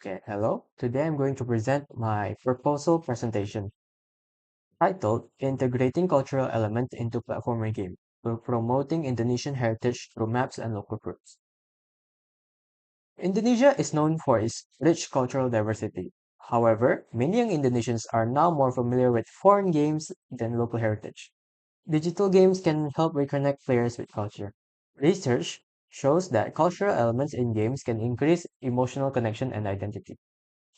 Okay, hello. Today I'm going to present my proposal presentation titled Integrating Cultural Elements into Platformer Game, Promoting Indonesian Heritage Through Maps and Local Groups. Indonesia is known for its rich cultural diversity. However, many young Indonesians are now more familiar with foreign games than local heritage. Digital games can help reconnect players with culture. Research shows that cultural elements in games can increase emotional connection and identity.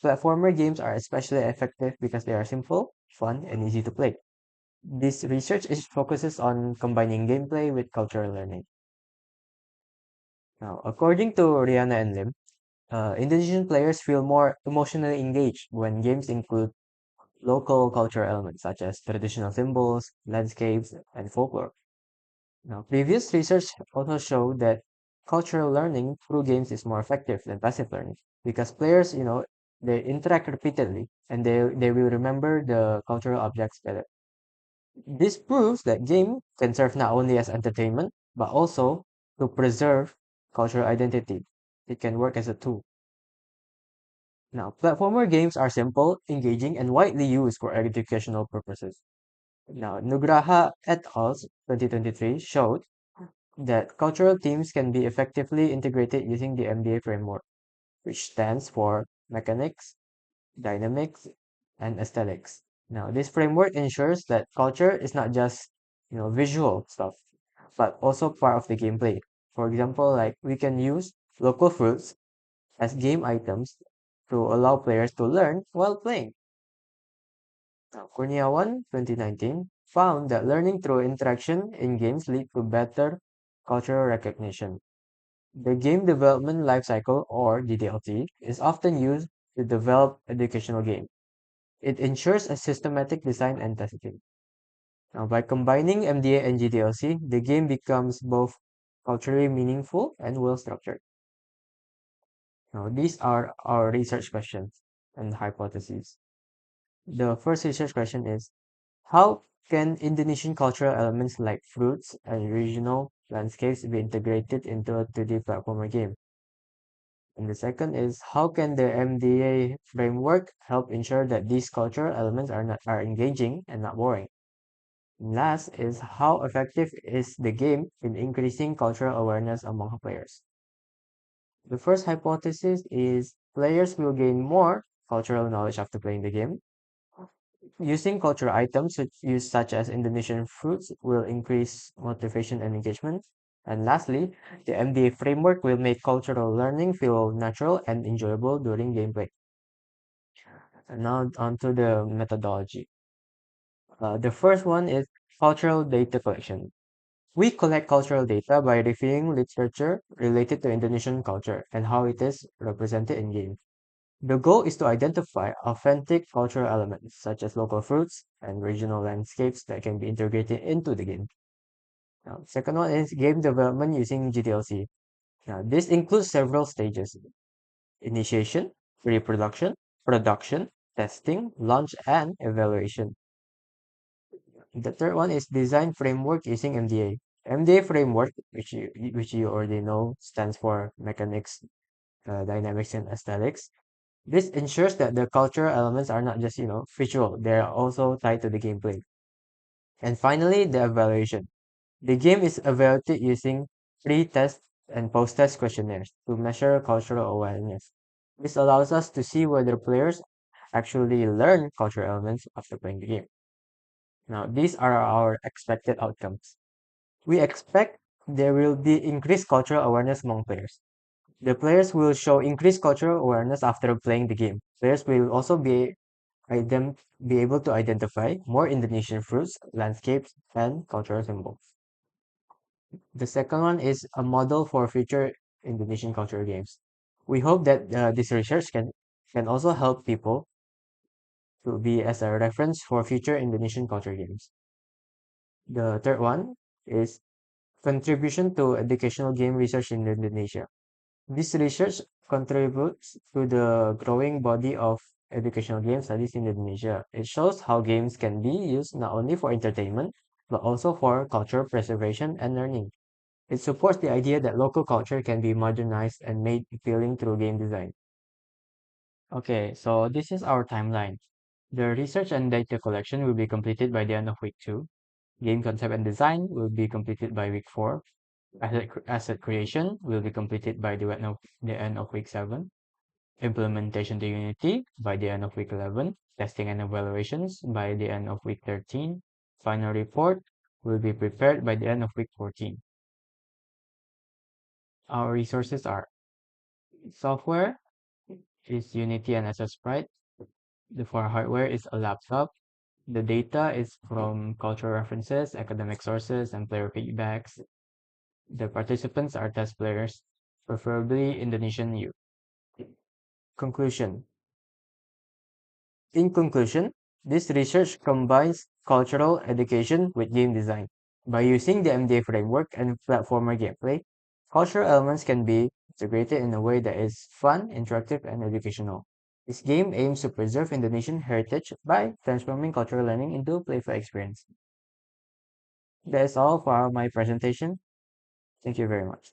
Platformer games are especially effective because they are simple, fun, and easy to play. This research focuses on combining gameplay with cultural learning. Now, according to Rihanna and Lim, Indonesian players feel more emotionally engaged when games include local cultural elements such as traditional symbols, landscapes, and folklore. Now, previous research also showed that cultural learning through games is more effective than passive learning because players, they interact repeatedly and they will remember the cultural objects better. This proves that game can serve not only as entertainment but also to preserve cultural identity. It can work as a tool. Now, platformer games are simple, engaging, and widely used for educational purposes. Now, Nugraha et al.'s 2023 showed that cultural themes can be effectively integrated using the MDA framework, which stands for Mechanics, Dynamics, and Aesthetics. Now, this framework ensures that culture is not just, visual stuff, but also part of the gameplay. For example, like we can use local fruits as game items to allow players to learn while playing. Now, Kurniawan, 2019, found that learning through interaction in games lead to better cultural recognition. The game development lifecycle, or GDLT, is often used to develop educational games. It ensures a systematic design and testing. Now, by combining MDA and GDLC, the game becomes both culturally meaningful and well structured. Now, these are our research questions and hypotheses. The first research question is, how can Indonesian cultural elements like fruits and regional landscapes be integrated into a 2D platformer game? And the second is, how can the MDA framework help ensure that these cultural elements are engaging and not boring? And last is, how effective is the game in increasing cultural awareness among players? The first hypothesis is players will gain more cultural knowledge after playing the game. Using cultural items used such as Indonesian fruits will increase motivation and engagement. And lastly, the MDA framework will make cultural learning feel natural and enjoyable during gameplay. And now onto the methodology. The first one is cultural data collection. We collect cultural data by reviewing literature related to Indonesian culture and how it is represented in games. The goal is to identify authentic cultural elements, such as local fruits and regional landscapes that can be integrated into the game. Now, second one is game development using GDLC. Now, this includes several stages: initiation, pre-production, production, testing, launch, and evaluation. The third one is design framework using MDA. MDA framework, which you already know, stands for Mechanics, Dynamics, and Aesthetics. This ensures that the cultural elements are not just, visual, they're also tied to the gameplay. And finally, the evaluation. The game is evaluated using pre-test and post-test questionnaires to measure cultural awareness. This allows us to see whether players actually learn cultural elements after playing the game. Now, these are our expected outcomes. We expect there will be increased cultural awareness among players. The players will show increased cultural awareness after playing the game. Players will also be able to identify more Indonesian fruits, landscapes, and cultural symbols. The second one is a model for future Indonesian cultural games. We hope that this research can also help people to be as a reference for future Indonesian culture games. The third one is contribution to educational game research in Indonesia. This research contributes to the growing body of educational game studies in Indonesia. It shows how games can be used not only for entertainment, but also for cultural preservation and learning. It supports the idea that local culture can be modernized and made appealing through game design. Okay, so this is our timeline. The research and data collection will be completed by the end of week 2. Game concept and design will be completed by week 4. Asset creation will be completed by the end of week 7. Implementation to Unity by the end of week 11. Testing and evaluations by the end of week 13. Final report will be prepared by the end of week 14. Our resources are software is Unity and SS Sprite. For hardware is a laptop. The data is from cultural references, academic sources, and player feedbacks. The participants are test players, preferably Indonesian youth. Conclusion. In conclusion, this research combines cultural education with game design. By using the MDA framework and platformer gameplay, cultural elements can be integrated in a way that is fun, interactive, and educational. This game aims to preserve Indonesian heritage by transforming cultural learning into a playful experience. That is all for my presentation. Thank you very much.